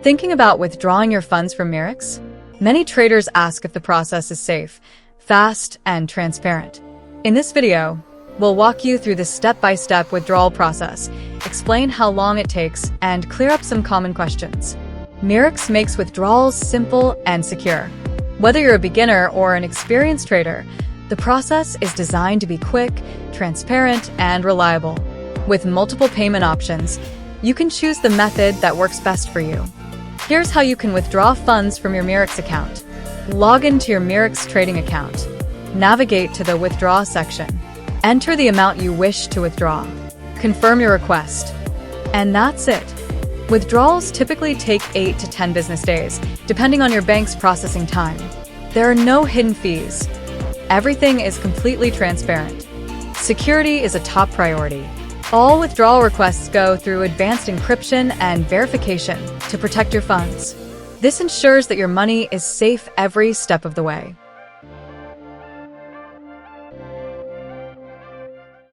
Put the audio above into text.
Thinking about withdrawing your funds from Mirrox? Many traders ask if the process is safe, fast, and transparent. In this video, we'll walk you through the step-by-step withdrawal process, explain how long it takes, and clear up some common questions. Mirrox makes withdrawals simple and secure. Whether you're a beginner or an experienced trader, the process is designed to be quick, transparent, and reliable. With multiple payment options, you can choose the method that works best for you. Here's how you can withdraw funds from your Mirrox account. Log into your Mirrox trading account. Navigate to the Withdraw section. Enter the amount you wish to withdraw. Confirm your request. And that's it. Withdrawals typically take 8 to 10 business days, depending on your bank's processing time. There are no hidden fees. Everything is completely transparent. Security is a top priority. All withdrawal requests go through advanced encryption and verification to protect your funds. This ensures that your money is safe every step of the way.